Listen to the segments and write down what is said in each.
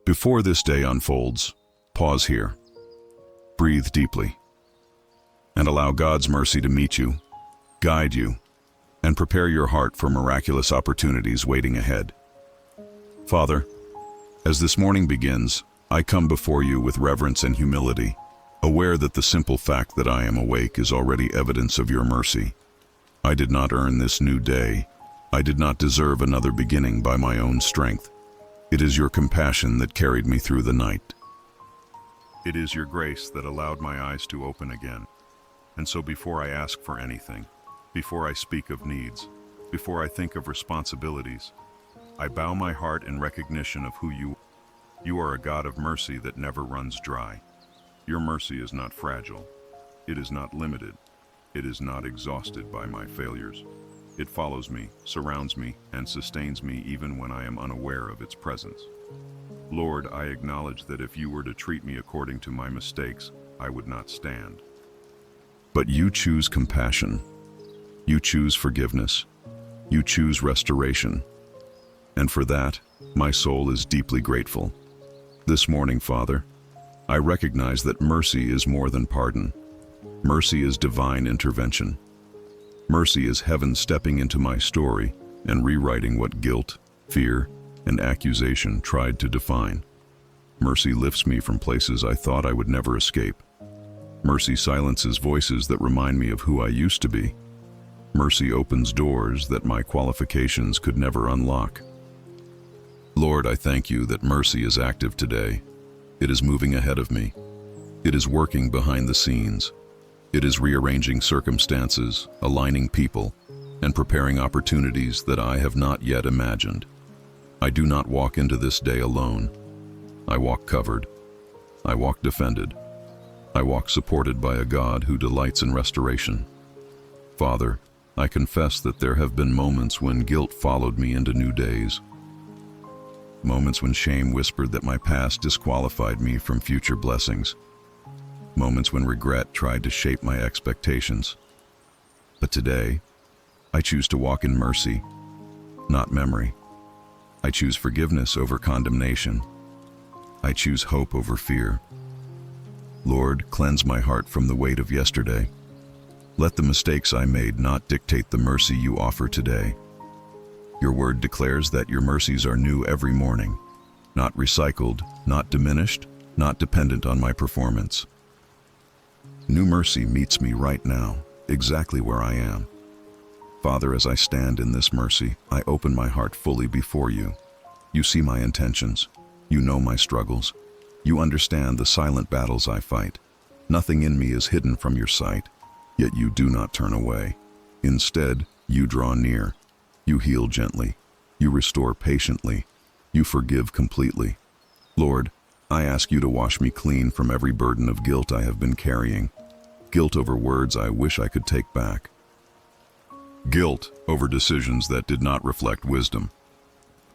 Before this day unfolds, pause here, breathe deeply, and allow God's mercy to meet you, guide you, and prepare your heart for miraculous opportunities waiting ahead. Father, as this morning begins, I come before you with reverence and humility, aware that the simple fact that I am awake is already evidence of your mercy. I did not earn this new day. I did not deserve another beginning by my own strength. It is your compassion that carried me through the night. It is your grace that allowed my eyes to open again. And so before I ask for anything, before I speak of needs, before I think of responsibilities, I bow my heart in recognition of who you are. You are a God of mercy that never runs dry. Your mercy is not fragile. It is not limited. It is not exhausted by my failures. It follows me, surrounds me, and sustains me even when I am unaware of its presence. Lord, I acknowledge that if you were to treat me according to my mistakes, I would not stand. But you choose compassion. You choose forgiveness. You choose restoration. And for that, my soul is deeply grateful. This morning, Father, I recognize that mercy is more than pardon. Mercy is divine intervention. Mercy is heaven stepping into my story and rewriting what guilt, fear, and accusation tried to define. Mercy lifts me from places I thought I would never escape. Mercy silences voices that remind me of who I used to be. Mercy opens doors that my qualifications could never unlock. Lord, I thank you that mercy is active today. It is moving ahead of me. It is working behind the scenes. It is rearranging circumstances, aligning people, and preparing opportunities that I have not yet imagined. I do not walk into this day alone. I walk covered. I walk defended. I walk supported by a God who delights in restoration. Father, I confess that there have been moments when guilt followed me into new days. Moments when shame whispered that my past disqualified me from future blessings. Moments when regret tried to shape my expectations. But today, I choose to walk in mercy, not memory. I choose forgiveness over condemnation. I choose hope over fear. Lord, cleanse my heart from the weight of yesterday. Let the mistakes I made not dictate the mercy you offer today. Your word declares that your mercies are new every morning, not recycled, not diminished, not dependent on my performance. New mercy meets me right now, exactly where I am. Father, as I stand in this mercy, I open my heart fully before you. You see my intentions. You know my struggles. You understand the silent battles I fight. Nothing in me is hidden from your sight, yet you do not turn away. Instead, you draw near. You heal gently. You restore patiently. You forgive completely. Lord, I ask you to wash me clean from every burden of guilt I have been carrying. Guilt over words I wish I could take back. Guilt over decisions that did not reflect wisdom.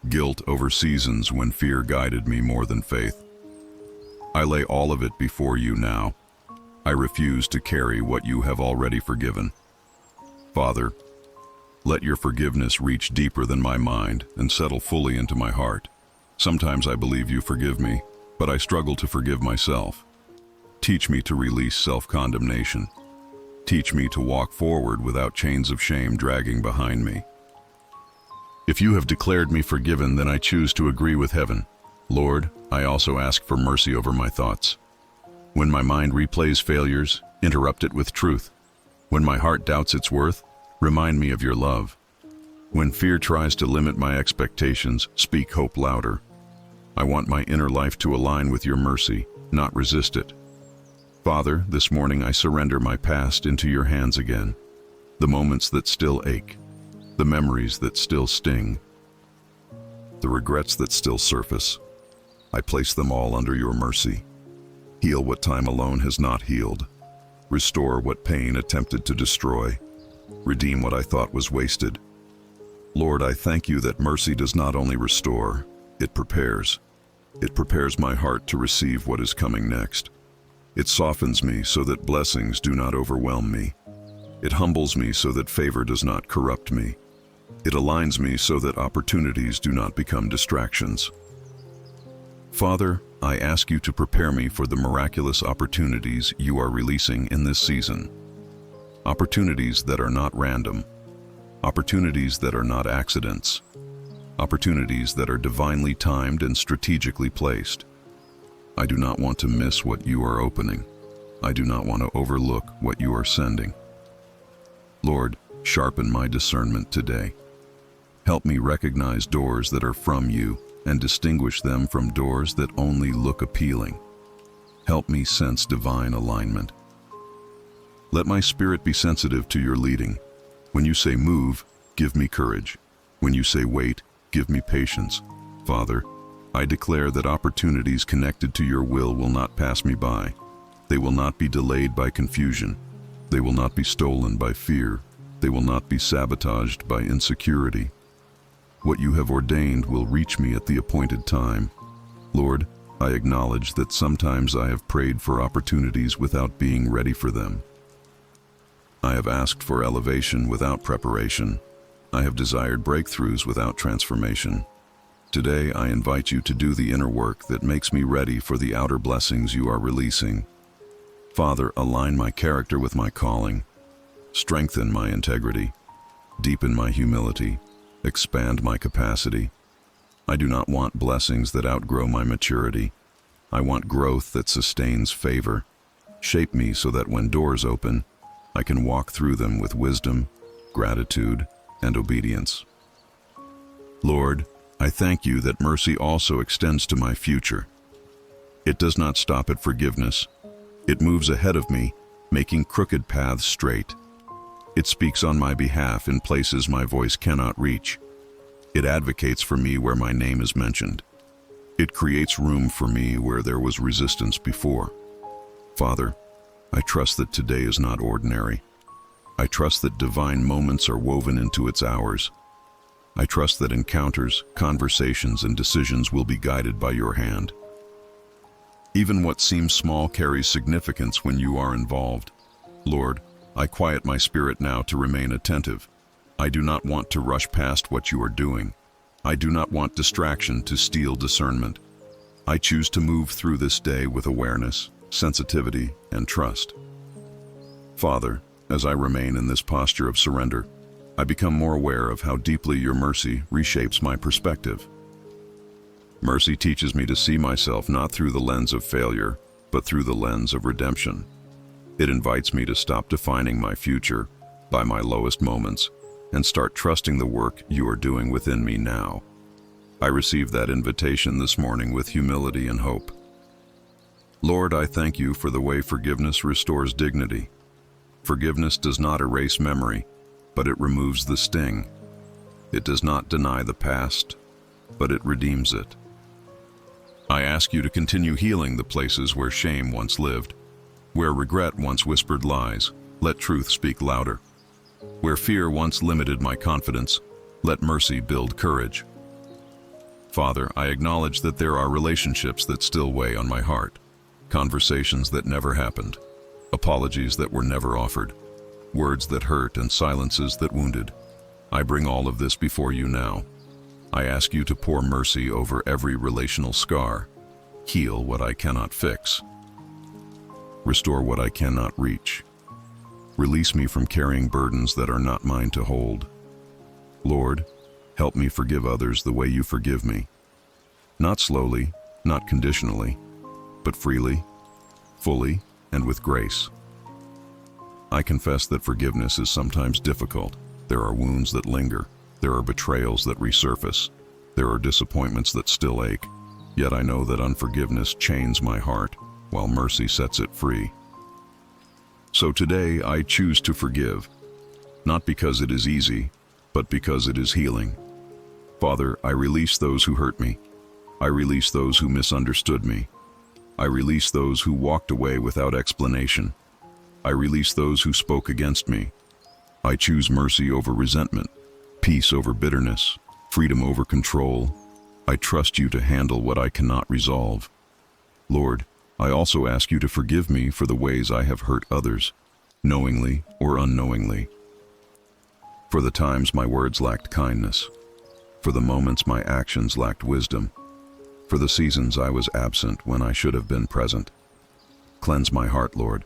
Guilt over seasons when fear guided me more than faith. I lay all of it before you now. I refuse to carry what you have already forgiven. Father, let your forgiveness reach deeper than my mind and settle fully into my heart. Sometimes I believe you forgive me, but I struggle to forgive myself. Teach me to release self-condemnation. Teach me to walk forward without chains of shame dragging behind me. If you have declared me forgiven, then I choose to agree with heaven. Lord, I also ask for mercy over my thoughts. When my mind replays failures, interrupt it with truth. When my heart doubts its worth, remind me of your love. When fear tries to limit my expectations, speak hope louder. I want my inner life to align with your mercy, not resist it. Father, this morning I surrender my past into your hands again. The moments that still ache, the memories that still sting, the regrets that still surface. I place them all under your mercy. Heal what time alone has not healed. Restore what pain attempted to destroy. Redeem what I thought was wasted. Lord, I thank you that mercy does not only restore, it prepares. It prepares my heart to receive what is coming next. It softens me so that blessings do not overwhelm me. It humbles me so that favor does not corrupt me. It aligns me so that opportunities do not become distractions. Father, I ask you to prepare me for the miraculous opportunities you are releasing in this season. Opportunities that are not random. Opportunities that are not accidents. Opportunities that are divinely timed and strategically placed. I do not want to miss what you are opening. I do not want to overlook what you are sending. Lord, sharpen my discernment today. Help me recognize doors that are from you and distinguish them from doors that only look appealing. Help me sense divine alignment. Let my spirit be sensitive to your leading. When you say move, give me courage. When you say wait, give me patience. Father, I declare that opportunities connected to your will not pass me by. They will not be delayed by confusion. They will not be stolen by fear. They will not be sabotaged by insecurity. What you have ordained will reach me at the appointed time. Lord, I acknowledge that sometimes I have prayed for opportunities without being ready for them. I have asked for elevation without preparation. I have desired breakthroughs without transformation. Today, I invite you to do the inner work that makes me ready for the outer blessings you are releasing. Father, align my character with my calling. Strengthen my integrity. Deepen my humility. Expand my capacity. I do not want blessings that outgrow my maturity. I want growth that sustains favor. Shape me so that when doors open, I can walk through them with wisdom, gratitude, and obedience. Lord, I thank you that mercy also extends to my future. It does not stop at forgiveness. It moves ahead of me, making crooked paths straight. It speaks on my behalf in places my voice cannot reach. It advocates for me where my name is mentioned. It creates room for me where there was resistance before. Father, I trust that today is not ordinary. I trust that divine moments are woven into its hours. I trust that encounters, conversations, and decisions will be guided by your hand. Even what seems small carries significance when you are involved. Lord, I quiet my spirit now to remain attentive. I do not want to rush past what you are doing. I do not want distraction to steal discernment. I choose to move through this day with awareness, sensitivity, and trust. Father, as I remain in this posture of surrender, I become more aware of how deeply your mercy reshapes my perspective. Mercy teaches me to see myself not through the lens of failure, but through the lens of redemption. It invites me to stop defining my future by my lowest moments and start trusting the work you are doing within me now. I receive that invitation this morning with humility and hope. Lord, I thank you for the way forgiveness restores dignity. Forgiveness does not erase memory, but it removes the sting. It does not deny the past, but it redeems it. I ask you to continue healing the places where shame once lived, where regret once whispered lies. Let truth speak louder. Where fear once limited my confidence, let mercy build courage. Father, I acknowledge that there are relationships that still weigh on my heart, conversations that never happened, apologies that were never offered, words that hurt and silences that wounded. I bring all of this before you now. I ask you to pour mercy over every relational scar, heal what I cannot fix, restore what I cannot reach. Release me from carrying burdens that are not mine to hold. Lord, help me forgive others the way you forgive me. Not slowly, not conditionally, but freely, fully, and with grace. I confess that forgiveness is sometimes difficult. There are wounds that linger. There are betrayals that resurface. There are disappointments that still ache. Yet I know that unforgiveness chains my heart, while mercy sets it free. So today I choose to forgive, not because it is easy, but because it is healing. Father, I release those who hurt me. I release those who misunderstood me. I release those who walked away without explanation. I release those who spoke against me. I choose mercy over resentment, peace over bitterness, freedom over control. I trust you to handle what I cannot resolve. Lord, I also ask you to forgive me for the ways I have hurt others, knowingly or unknowingly. For the times my words lacked kindness, for the moments my actions lacked wisdom, for the seasons I was absent when I should have been present. Cleanse my heart, Lord.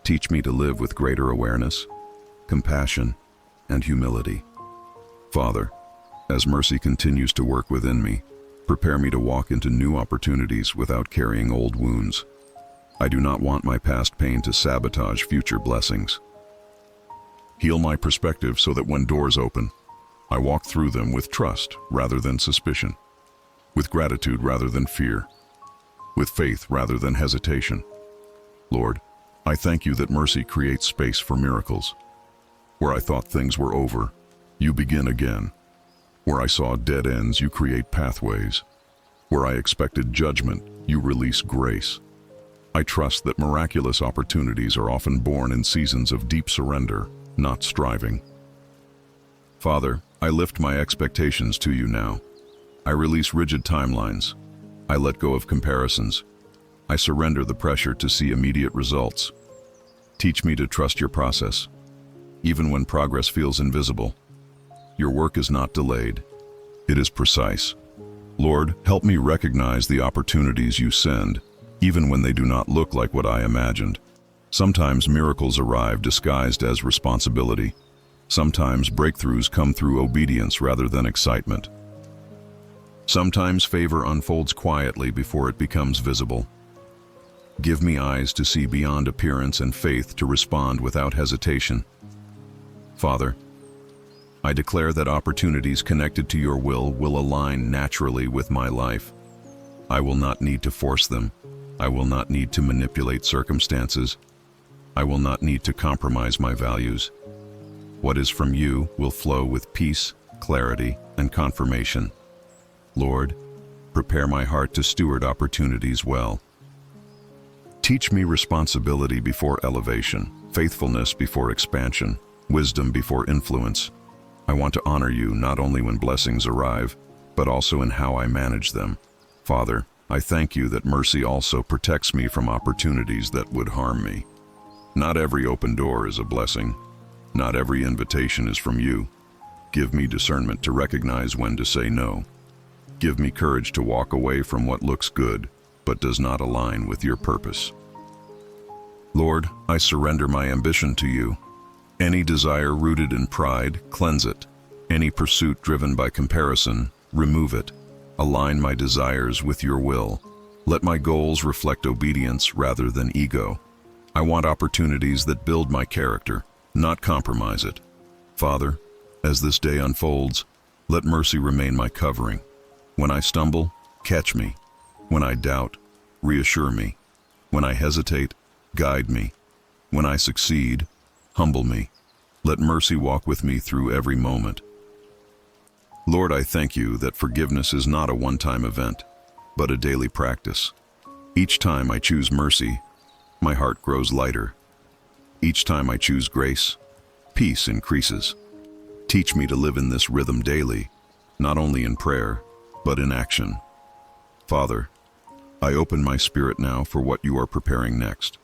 Teach me to live with greater awareness, compassion, and humility. Father, as mercy continues to work within me, prepare me to walk into new opportunities without carrying old wounds. I do not want my past pain to sabotage future blessings. Heal my perspective so that when doors open, I walk through them with trust rather than suspicion, with gratitude rather than fear, with faith rather than hesitation. Lord, I thank you that mercy creates space for miracles. Where I thought things were over, you begin again. Where I saw dead ends, you create pathways. Where I expected judgment, you release grace. I trust that miraculous opportunities are often born in seasons of deep surrender, not striving. Father, I lift my expectations to you now. I release rigid timelines. I let go of comparisons. I surrender the pressure to see immediate results. Teach me to trust your process, even when progress feels invisible. Your work is not delayed. It is precise. Lord, help me recognize the opportunities you send, even when they do not look like what I imagined. Sometimes miracles arrive disguised as responsibility. Sometimes breakthroughs come through obedience rather than excitement. Sometimes favor unfolds quietly before it becomes visible. Give me eyes to see beyond appearance and faith to respond without hesitation. Father, I declare that opportunities connected to your will align naturally with my life. I will not need to force them. I will not need to manipulate circumstances. I will not need to compromise my values. What is from you will flow with peace, clarity, and confirmation. Lord, prepare my heart to steward opportunities well. Teach me responsibility before elevation, faithfulness before expansion, wisdom before influence. I want to honor you not only when blessings arrive, but also in how I manage them. Father, I thank you that mercy also protects me from opportunities that would harm me. Not every open door is a blessing. Not every invitation is from you. Give me discernment to recognize when to say no. Give me courage to walk away from what looks good, but does not align with your purpose. Lord, I surrender my ambition to you. Any desire rooted in pride, cleanse it. Any pursuit driven by comparison, remove it. Align my desires with your will. Let my goals reflect obedience rather than ego. I want opportunities that build my character, not compromise it. Father, as this day unfolds, let mercy remain my covering. When I stumble, catch me. When I doubt, reassure me. When I hesitate, guide me. When I succeed, humble me. Let mercy walk with me through every moment. Lord, I thank you that forgiveness is not a one-time event, but a daily practice. Each time I choose mercy, my heart grows lighter. Each time I choose grace, peace increases. Teach me to live in this rhythm daily, not only in prayer, but in action. Father, I open my spirit now for what you are preparing next.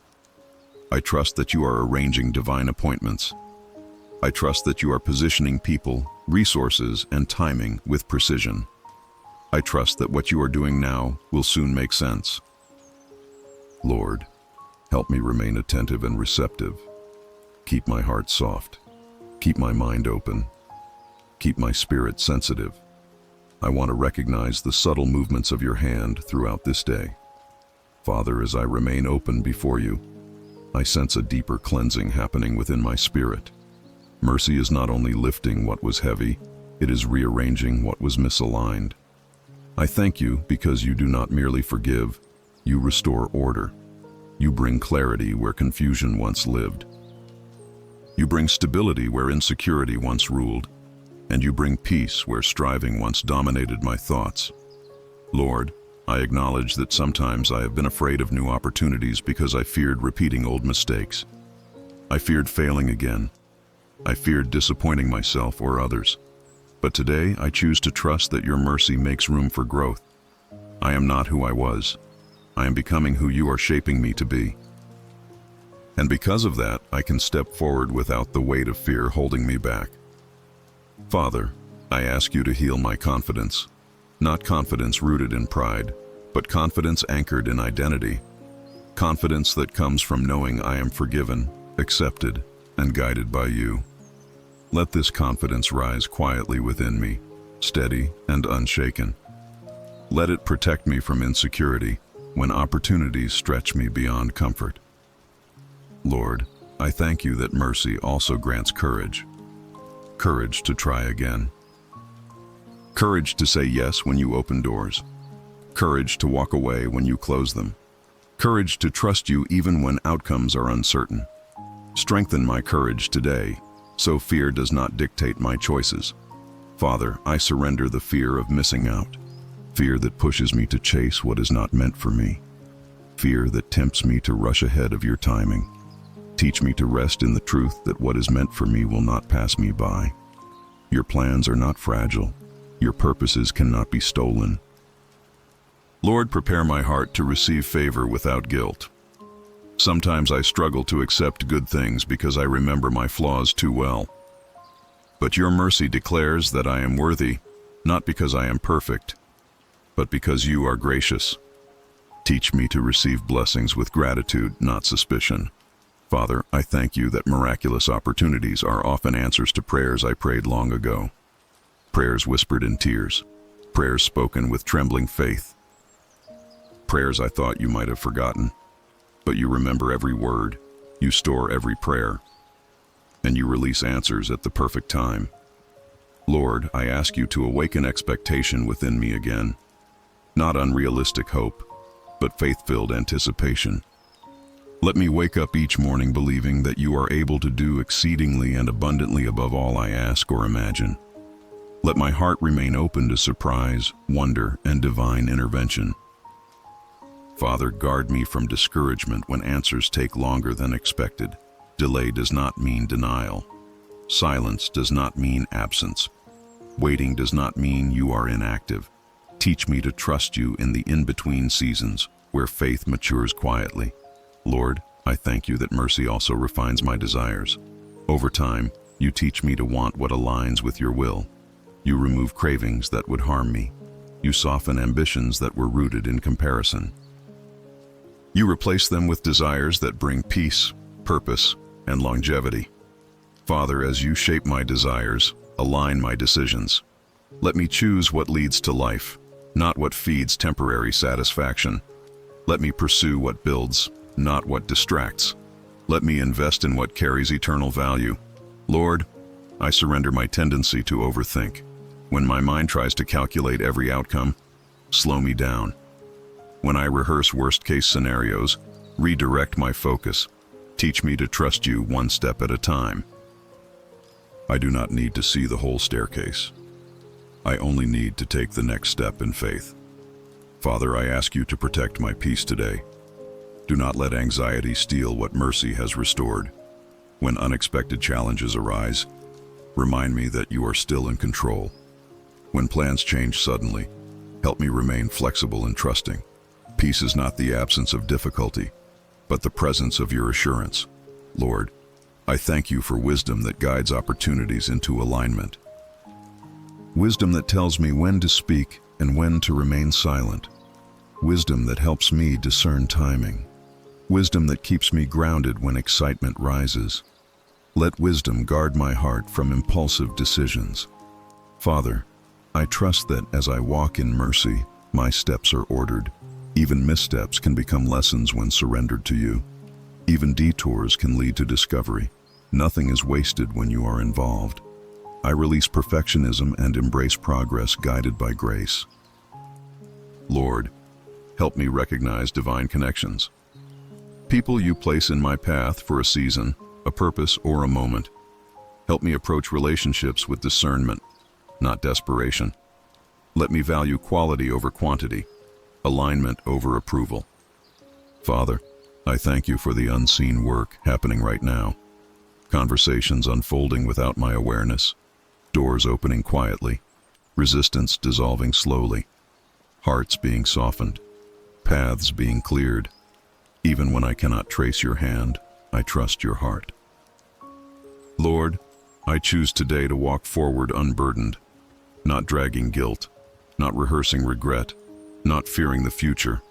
I trust that you are arranging divine appointments. I trust that you are positioning people, resources, and timing with precision. I trust that what you are doing now will soon make sense. Lord, help me remain attentive and receptive. Keep my heart soft. Keep my mind open. Keep my spirit sensitive. I want to recognize the subtle movements of your hand throughout this day. Father, as I remain open before you, I sense a deeper cleansing happening within my spirit. Mercy is not only lifting what was heavy, it is rearranging what was misaligned. I thank you because you do not merely forgive, you restore order. You bring clarity where confusion once lived. You bring stability where insecurity once ruled, and you bring peace where striving once dominated my thoughts. Lord, I acknowledge that sometimes I have been afraid of new opportunities because I feared repeating old mistakes. I feared failing again. I feared disappointing myself or others. But today I choose to trust that your mercy makes room for growth. I am not who I was. I am becoming who you are shaping me to be. And because of that, I can step forward without the weight of fear holding me back. Father, I ask you to heal my confidence. Not confidence rooted in pride, but confidence anchored in identity. Confidence that comes from knowing I am forgiven, accepted, and guided by you. Let this confidence rise quietly within me, steady and unshaken. Let it protect me from insecurity when opportunities stretch me beyond comfort. Lord, I thank you that mercy also grants courage. Courage to try again. Courage to say yes when you open doors. Courage to walk away when you close them. Courage to trust you even when outcomes are uncertain. Strengthen my courage today, so fear does not dictate my choices. Father, I surrender the fear of missing out. Fear that pushes me to chase what is not meant for me. Fear that tempts me to rush ahead of your timing. Teach me to rest in the truth that what is meant for me will not pass me by. Your plans are not fragile. Your purposes cannot be stolen. Lord, prepare my heart to receive favor without guilt. Sometimes I struggle to accept good things because I remember my flaws too well. But your mercy declares that I am worthy, not because I am perfect, but because you are gracious. Teach me to receive blessings with gratitude, not suspicion. Father, I thank you that miraculous opportunities are often answers to prayers I prayed long ago. Prayers whispered in tears. Prayers spoken with trembling faith. Prayers I thought you might have forgotten. But you remember every word. You store every prayer. And you release answers at the perfect time. Lord, I ask you to awaken expectation within me again. Not unrealistic hope, but faith-filled anticipation. Let me wake up each morning believing that you are able to do exceedingly and abundantly above all I ask or imagine. Let my heart remain open to surprise, wonder, and divine intervention. Father, guard me from discouragement when answers take longer than expected. Delay does not mean denial. Silence does not mean absence. Waiting does not mean you are inactive. Teach me to trust you in the in-between seasons, where faith matures quietly. Lord, I thank you that mercy also refines my desires. Over time, you teach me to want what aligns with your will. You remove cravings that would harm me. You soften ambitions that were rooted in comparison. You replace them with desires that bring peace, purpose, and longevity. Father, as you shape my desires, align my decisions. Let me choose what leads to life, not what feeds temporary satisfaction. Let me pursue what builds, not what distracts. Let me invest in what carries eternal value. Lord, I surrender my tendency to overthink. When my mind tries to calculate every outcome, slow me down. When I rehearse worst-case scenarios, redirect my focus. Teach me to trust you one step at a time. I do not need to see the whole staircase. I only need to take the next step in faith. Father, I ask you to protect my peace today. Do not let anxiety steal what mercy has restored. When unexpected challenges arise, remind me that you are still in control. When plans change suddenly, help me remain flexible and trusting. Peace is not the absence of difficulty, but the presence of your assurance. Lord, I thank you for wisdom that guides opportunities into alignment. Wisdom that tells me when to speak and when to remain silent. Wisdom that helps me discern timing. Wisdom that keeps me grounded when excitement rises. Let wisdom guard my heart from impulsive decisions. Father, I trust that as I walk in mercy, my steps are ordered. Even missteps can become lessons when surrendered to you. Even detours can lead to discovery. Nothing is wasted when you are involved. I release perfectionism and embrace progress guided by grace. Lord, help me recognize divine connections. People you place in my path for a season, a purpose, or a moment. Help me approach relationships with discernment, not desperation. Let me value quality over quantity, alignment over approval. Father, I thank you for the unseen work happening right now. Conversations unfolding without my awareness, doors opening quietly, resistance dissolving slowly, hearts being softened, paths being cleared. Even when I cannot trace your hand, I trust your heart. Lord, I choose today to walk forward unburdened, not dragging guilt, not rehearsing regret, not fearing the future.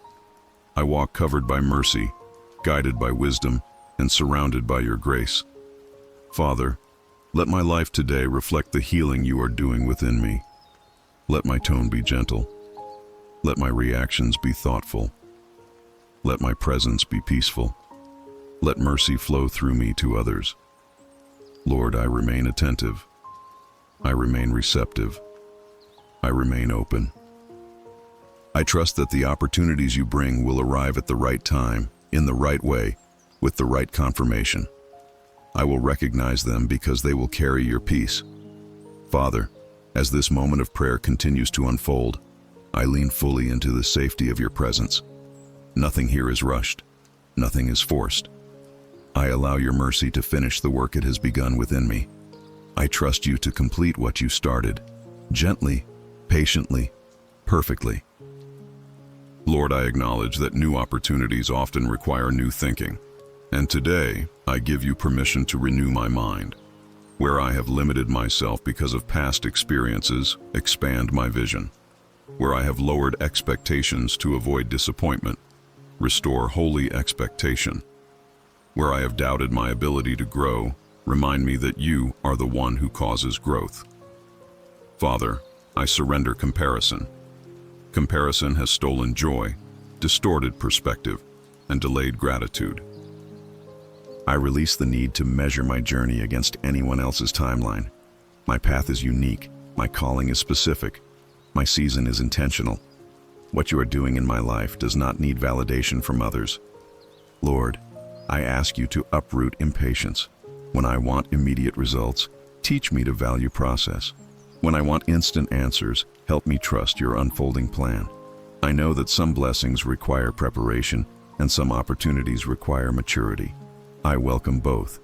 I walk covered by mercy, guided by wisdom, and surrounded by your grace. Father, let my life today reflect the healing you are doing within me. Let my tone be gentle. Let my reactions be thoughtful. Let my presence be peaceful. Let mercy flow through me to others. Lord, I remain attentive. I remain receptive. I remain open. I trust that the opportunities you bring will arrive at the right time, in the right way, with the right confirmation. I will recognize them because they will carry your peace. Father, as this moment of prayer continues to unfold, I lean fully into the safety of your presence. Nothing here is rushed. Nothing is forced. I allow your mercy to finish the work it has begun within me. I trust you to complete what you started, gently, patiently, perfectly. Lord, I acknowledge that new opportunities often require new thinking, and today I give you permission to renew my mind. Where I have limited myself because of past experiences, expand my vision. Where I have lowered expectations to avoid disappointment, restore holy expectation. Where I have doubted my ability to grow, remind me that you are the one who causes growth. Father, I surrender comparison. Comparison has stolen joy, distorted perspective, and delayed gratitude. I release the need to measure my journey against anyone else's timeline. My path is unique, my calling is specific, my season is intentional. What you are doing in my life does not need validation from others. Lord, I ask you to uproot impatience. When I want immediate results, teach me to value process. When I want instant answers, help me trust your unfolding plan. I know that some blessings require preparation and some opportunities require maturity. I welcome both.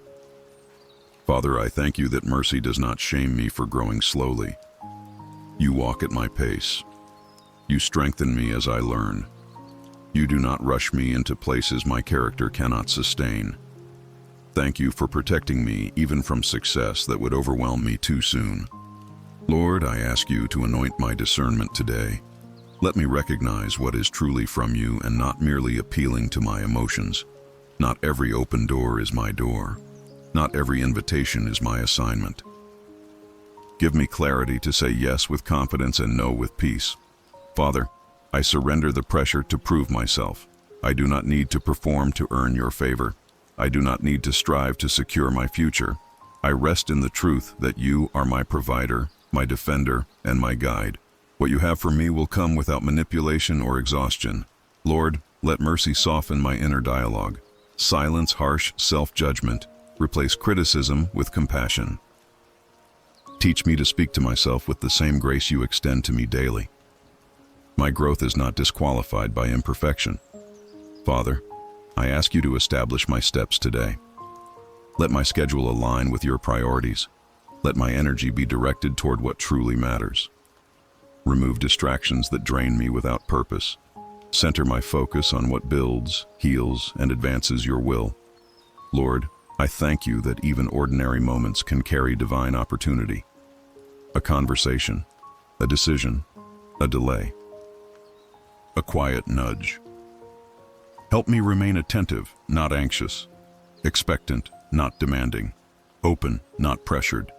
Father, I thank you that mercy does not shame me for growing slowly. You walk at my pace. You strengthen me as I learn. You do not rush me into places my character cannot sustain. Thank you for protecting me even from success that would overwhelm me too soon. Lord, I ask you to anoint my discernment today. Let me recognize what is truly from you and not merely appealing to my emotions. Not every open door is my door. Not every invitation is my assignment. Give me clarity to say yes with confidence and no with peace. Father, I surrender the pressure to prove myself. I do not need to perform to earn your favor. I do not need to strive to secure my future. I rest in the truth that you are my provider, my defender, and my guide. What you have for me will come without manipulation or exhaustion. Lord, let mercy soften my inner dialogue. Silence harsh self-judgment. Replace criticism with compassion. Teach me to speak to myself with the same grace you extend to me daily. My growth is not disqualified by imperfection. Father, I ask you to establish my steps today. Let my schedule align with your priorities. Let my energy be directed toward what truly matters. Remove distractions that drain me without purpose. Center my focus on what builds, heals, and advances your will. Lord, I thank you that even ordinary moments can carry divine opportunity. A conversation, a decision, a delay, a quiet nudge. Help me remain attentive, not anxious, expectant, not demanding, open, not pressured.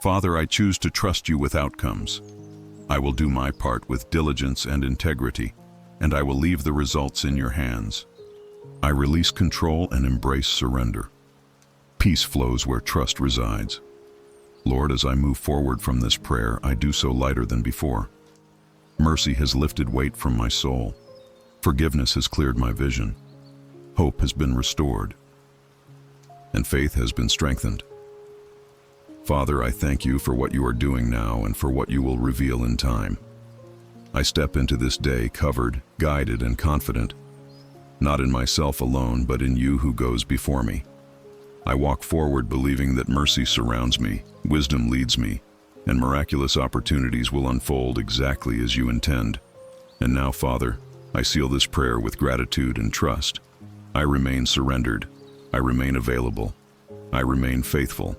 Father, I choose to trust you with outcomes. I will do my part with diligence and integrity, and I will leave the results in your hands. I release control and embrace surrender. Peace flows where trust resides. Lord, as I move forward from this prayer, I do so lighter than before. Mercy has lifted weight from my soul. Forgiveness has cleared my vision. Hope has been restored. And faith has been strengthened. Father, I thank you for what you are doing now and for what you will reveal in time. I step into this day covered, guided, and confident, not in myself alone, but in you who goes before me. I walk forward believing that mercy surrounds me, wisdom leads me, and miraculous opportunities will unfold exactly as you intend. And now, Father, I seal this prayer with gratitude and trust. I remain surrendered. I remain available. I remain faithful.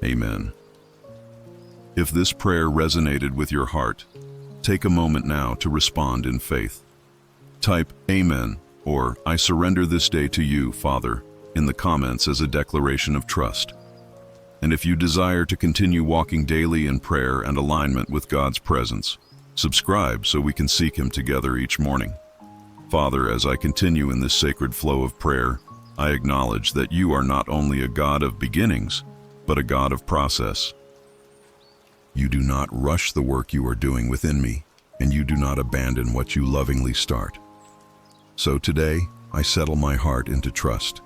Amen. If this prayer resonated with your heart, Take a moment now to respond in faith. Type Amen or I surrender this day to you, Father, in the comments as a declaration of trust. And if you desire to continue walking daily in prayer and alignment with God's presence, subscribe so we can seek Him together each morning. Father, as I continue in this sacred flow of prayer, I acknowledge that you are not only a God of beginnings, but a God of process. You do not rush the work you are doing within me, and you do not abandon what you lovingly start. So today, I settle my heart into trust.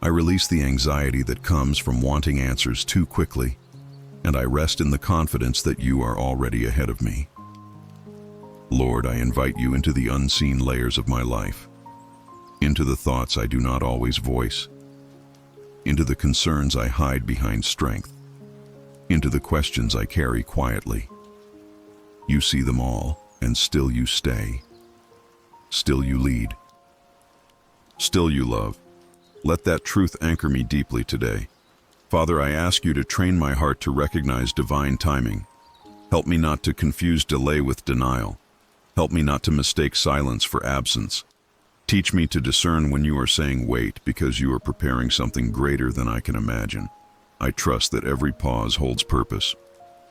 I release the anxiety that comes from wanting answers too quickly, and I rest in the confidence that you are already ahead of me. Lord, I invite you into the unseen layers of my life, into the thoughts I do not always voice, into the concerns I hide behind strength, into the questions I carry quietly. You see them all, and still you stay. Still you lead. Still you love. Let that truth anchor me deeply today. Father, I ask you to train my heart to recognize divine timing. Help me not to confuse delay with denial. Help me not to mistake silence for absence. Teach me to discern when you are saying wait because you are preparing something greater than I can imagine. I trust that every pause holds purpose.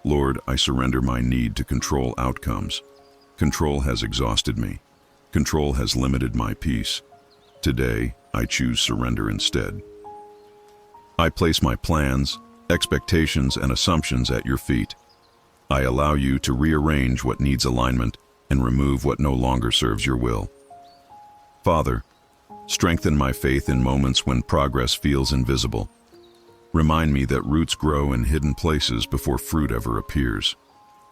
Lord, I surrender my need to control outcomes. Control has exhausted me. Control has limited my peace. Today, I choose surrender instead. I place my plans, expectations, and assumptions at your feet. I allow you to rearrange what needs alignment and remove what no longer serves your will. Father, strengthen my faith in moments when progress feels invisible. Remind me that roots grow in hidden places before fruit ever appears.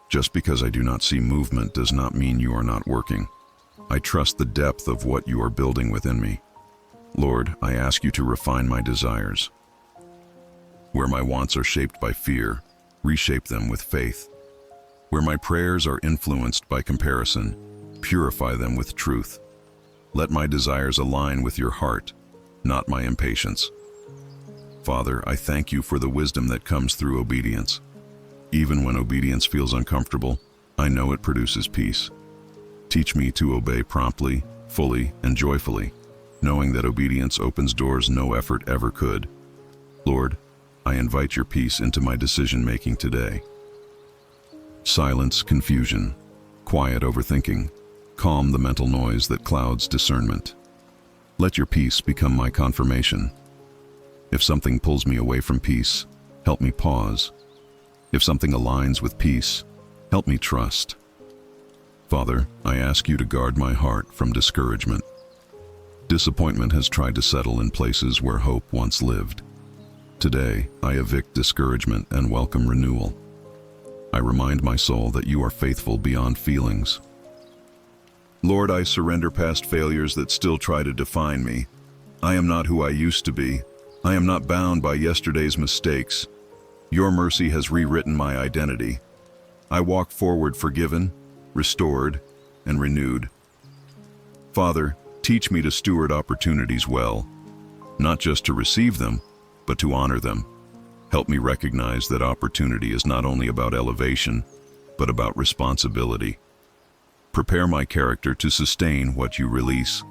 Just because I do not see movement does not mean you are not working. I trust the depth of what you are building within me. Lord, I ask you to refine my desires. Where my wants are shaped by fear, reshape them with faith. Where my prayers are influenced by comparison, purify them with truth. Let my desires align with your heart, not my impatience. Father, I thank you for the wisdom that comes through obedience. Even when obedience feels uncomfortable, I know it produces peace. Teach me to obey promptly, fully, and joyfully, knowing that obedience opens doors no effort ever could. Lord, I invite your peace into my decision-making today. Silence confusion, quiet overthinking, calm the mental noise that clouds discernment. Let your peace become my confirmation. If something pulls me away from peace, help me pause. If something aligns with peace, help me trust. Father, I ask you to guard my heart from discouragement. Disappointment has tried to settle in places where hope once lived. Today, I evict discouragement and welcome renewal. I remind my soul that you are faithful beyond feelings. Lord, I surrender past failures that still try to define me. I am not who I used to be. I am not bound by yesterday's mistakes. Your mercy has rewritten my identity. I walk forward forgiven, restored, and renewed. Father, teach me to steward opportunities well, not just to receive them, but to honor them. Help me recognize that opportunity is not only about elevation, but about responsibility. Prepare my character to sustain what you release.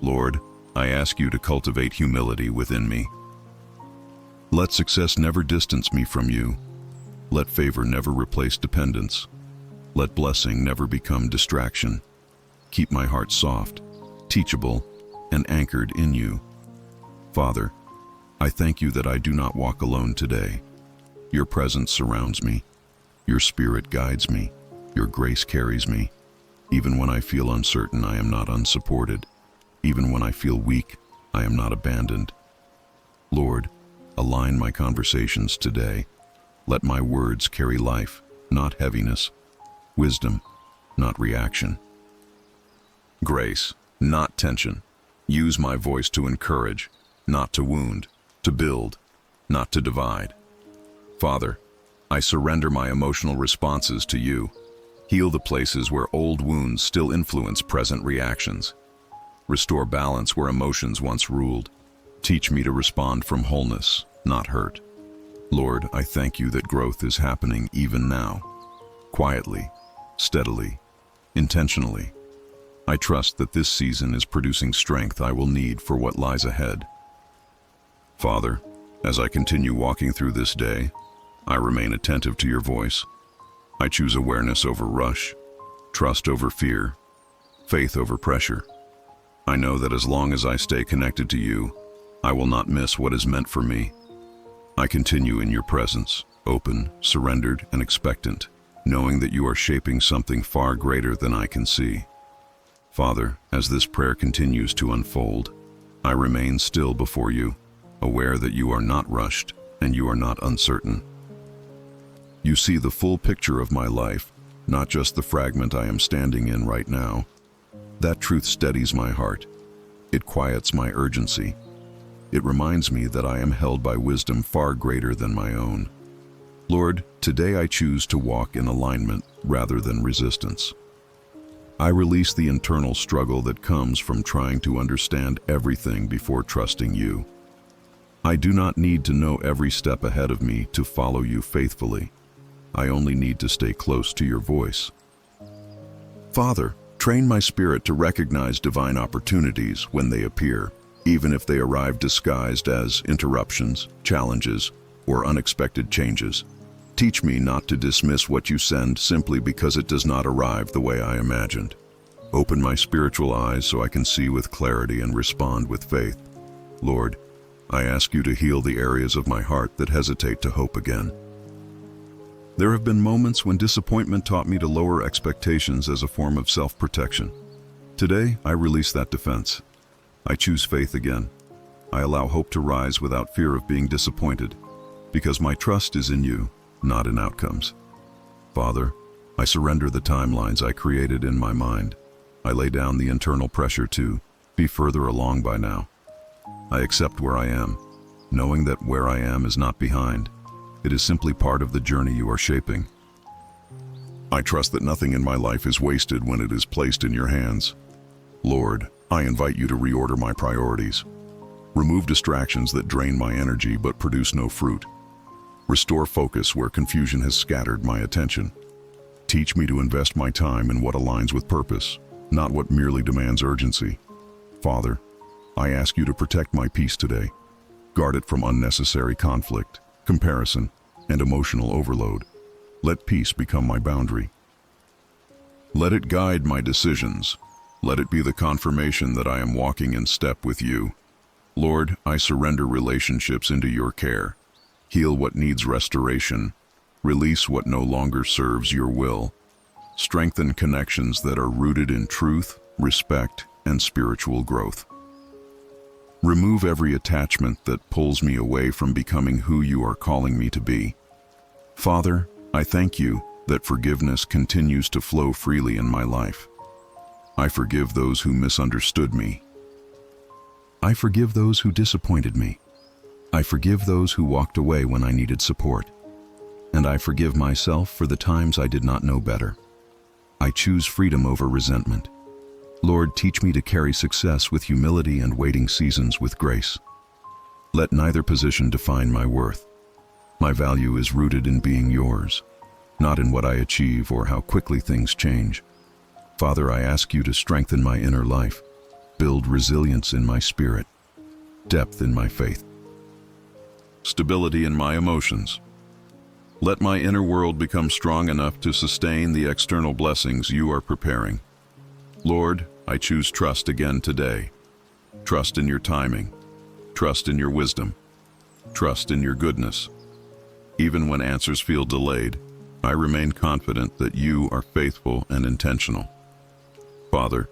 Lord, I ask you to cultivate humility within me. Let success never distance me from you. Let favor never replace dependence. Let blessing never become distraction. Keep my heart soft, teachable, and anchored in you. Father, I thank you that I do not walk alone today. Your presence surrounds me. Your spirit guides me. Your grace carries me. Even when I feel uncertain, I am not unsupported. Even when I feel weak, I am not abandoned. Lord, align my conversations today. Let my words carry life, not heaviness. Wisdom, not reaction. Grace, not tension. Use my voice to encourage, not to wound, to build, not to divide. Father, I surrender my emotional responses to you. Heal the places where old wounds still influence present reactions. Restore balance where emotions once ruled. Teach me to respond from wholeness, not hurt. Lord, I thank you that growth is happening even now. Quietly, steadily, intentionally. I trust that this season is producing strength I will need for what lies ahead. Father, as I continue walking through this day, I remain attentive to your voice. I choose awareness over rush, trust over fear, faith over pressure. I know that as long as I stay connected to you, I will not miss what is meant for me. I continue in your presence, open, surrendered, and expectant, knowing that you are shaping something far greater than I can see. Father, as this prayer continues to unfold, I remain still before you, aware that you are not rushed and you are not uncertain. You see the full picture of my life, not just the fragment I am standing in right now. That truth steadies my heart. It quiets my urgency. It reminds me that I am held by wisdom far greater than my own. Lord, today I choose to walk in alignment rather than resistance. I release the internal struggle that comes from trying to understand everything before trusting you. I do not need to know every step ahead of me to follow you faithfully. I only need to stay close to your voice. Father, train my spirit to recognize divine opportunities when they appear, even if they arrive disguised as interruptions, challenges, or unexpected changes. Teach me not to dismiss what you send simply because it does not arrive the way I imagined. Open my spiritual eyes so I can see with clarity and respond with faith. Lord, I ask you to heal the areas of my heart that hesitate to hope again. There have been moments when disappointment taught me to lower expectations as a form of self-protection. Today, I release that defense. I choose faith again. I allow hope to rise without fear of being disappointed, because my trust is in you, not in outcomes. Father, I surrender the timelines I created in my mind. I lay down the internal pressure to be further along by now. I accept where I am, knowing that where I am is not behind. It is simply part of the journey you are shaping. I trust that nothing in my life is wasted when it is placed in your hands. Lord, I invite you to reorder my priorities. Remove distractions that drain my energy but produce no fruit. Restore focus where confusion has scattered my attention. Teach me to invest my time in what aligns with purpose, not what merely demands urgency. Father, I ask you to protect my peace today. Guard it from unnecessary conflict, comparison, and emotional overload. Let peace become my boundary. Let it guide my decisions. Let it be the confirmation that I am walking in step with you. Lord, I surrender relationships into your care. Heal what needs restoration. Release what no longer serves your will. Strengthen connections that are rooted in truth, respect, and spiritual growth. Remove every attachment that pulls me away from becoming who you are calling me to be. Father, I thank you that forgiveness continues to flow freely in my life. I forgive those who misunderstood me. I forgive those who disappointed me. I forgive those who walked away when I needed support. And I forgive myself for the times I did not know better. I choose freedom over resentment. Lord, teach me to carry success with humility and waiting seasons with grace. Let neither position define my worth. My value is rooted in being yours, not in what I achieve or how quickly things change. Father, I ask you to strengthen my inner life, build resilience in my spirit, depth in my faith, stability in my emotions. Let my inner world become strong enough to sustain the external blessings you are preparing. Lord, I choose trust again today. Trust in your timing. Trust in your wisdom. Trust in your goodness. Even when answers feel delayed, I remain confident that you are faithful and intentional. Father,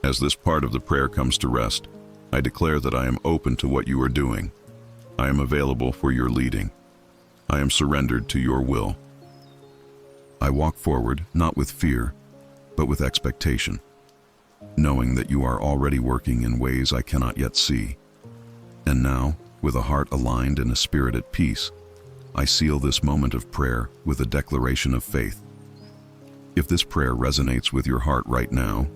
as this part of the prayer comes to rest, I declare that I am open to what you are doing. I am available for your leading. I am surrendered to your will. I walk forward, not with fear, but with expectation, knowing that you are already working in ways I cannot yet see. And now, with a heart aligned and a spirit at peace, I seal this moment of prayer with a declaration of faith. If this prayer resonates with your heart right now,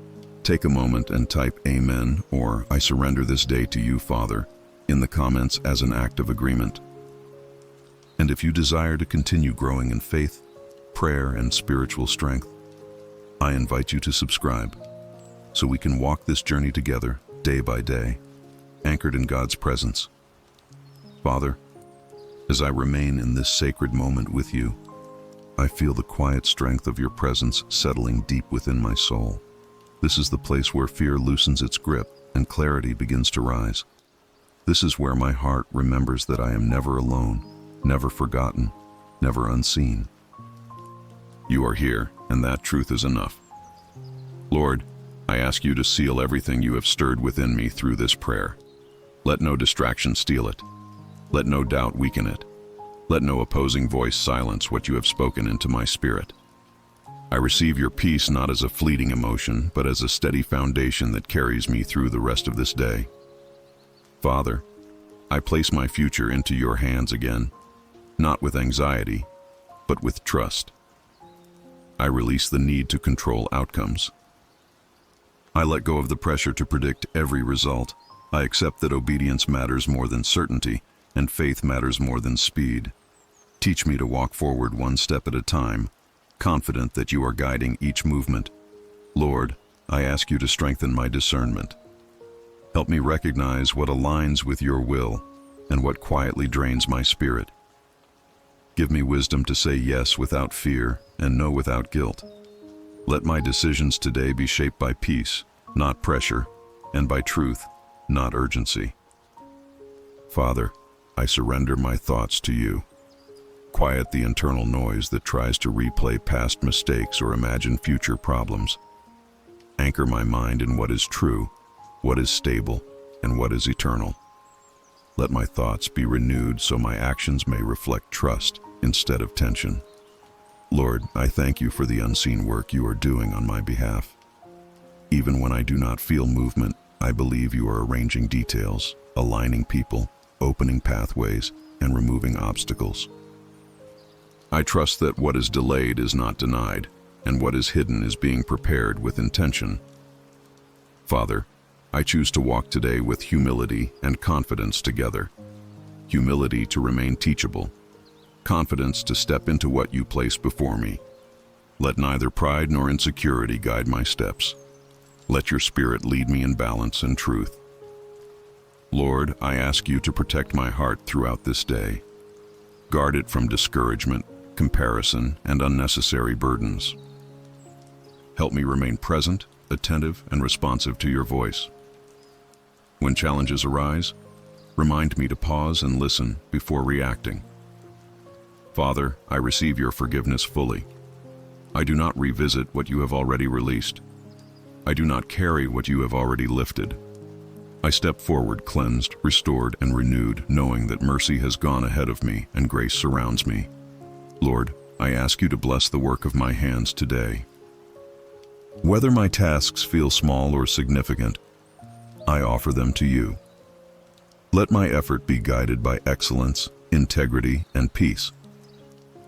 take a moment and type Amen or I surrender this day to you, Father, in the comments as an act of agreement. And if you desire to continue growing in faith, prayer, and spiritual strength, I invite you to subscribe so we can walk this journey together, day by day, anchored in God's presence. Father, as I remain in this sacred moment with you, I feel the quiet strength of your presence settling deep within my soul. This is the place where fear loosens its grip and clarity begins to rise. This is where my heart remembers that I am never alone, never forgotten, never unseen. You are here, and that truth is enough. Lord, I ask you to seal everything you have stirred within me through this prayer. Let no distraction steal it. Let no doubt weaken it. Let no opposing voice silence what you have spoken into my spirit. I receive your peace not as a fleeting emotion, but as a steady foundation that carries me through the rest of this day. Father, I place my future into your hands again, not with anxiety, but with trust. I release the need to control outcomes. I let go of the pressure to predict every result. I accept that obedience matters more than certainty, and faith matters more than speed. Teach me to walk forward one step at a time, confident that you are guiding each movement. Lord, I ask you to strengthen my discernment. Help me recognize what aligns with your will and what quietly drains my spirit. Give me wisdom to say yes without fear and no without guilt. Let my decisions today be shaped by peace, not pressure, and by truth, not urgency. Father, I surrender my thoughts to you. Quiet the internal noise that tries to replay past mistakes or imagine future problems. Anchor my mind in what is true, what is stable, and what is eternal. Let my thoughts be renewed so my actions may reflect trust instead of tension. Lord, I thank you for the unseen work you are doing on my behalf. Even when I do not feel movement, I believe you are arranging details, aligning people, opening pathways, and removing obstacles. I trust that what is delayed is not denied, and what is hidden is being prepared with intention. Father, I choose to walk today with humility and confidence together. Humility to remain teachable, confidence to step into what you place before me. Let neither pride nor insecurity guide my steps. Let your Spirit lead me in balance and truth. Lord, I ask you to protect my heart throughout this day. Guard it from discouragement, comparison, and unnecessary burdens. Help me remain present, attentive, and responsive to your voice. When challenges arise, remind me to pause and listen before reacting. Father, I receive your forgiveness fully. I do not revisit what you have already released. I do not carry what you have already lifted. I step forward cleansed, restored, and renewed, knowing that mercy has gone ahead of me and grace surrounds me. Lord, I ask you to bless the work of my hands today. Whether my tasks feel small or significant, I offer them to you. Let my effort be guided by excellence, integrity, and peace.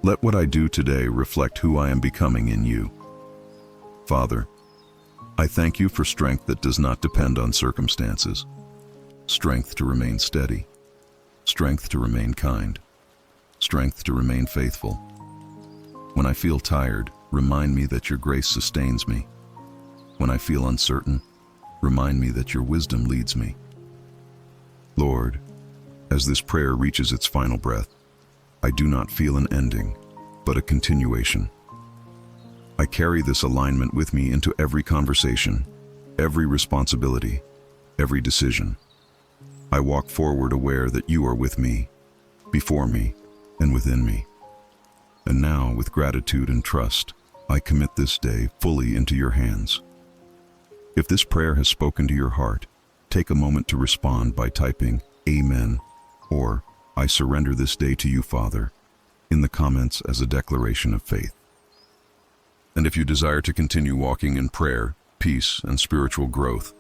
Let what I do today reflect who I am becoming in you. Father, I thank you for strength that does not depend on circumstances, strength to remain steady, strength to remain kind, strength to remain faithful. When I feel tired, remind me that your grace sustains me. When I feel uncertain, remind me that your wisdom leads me. Lord, as this prayer reaches its final breath, I do not feel an ending, but a continuation. I carry this alignment with me into every conversation, every responsibility, every decision. I walk forward aware that you are with me, before me, and within me. And now, with gratitude and trust, I commit this day fully into your hands. If this prayer has spoken to your heart, take a moment to respond by typing Amen or I surrender this day to you, Father, in the comments as a declaration of faith. And if you desire to continue walking in prayer, peace, and spiritual growth,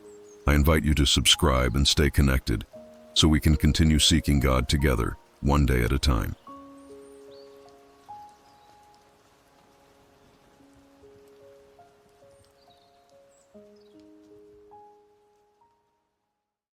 I invite you to subscribe and stay connected so we can continue seeking God together, one day at a time.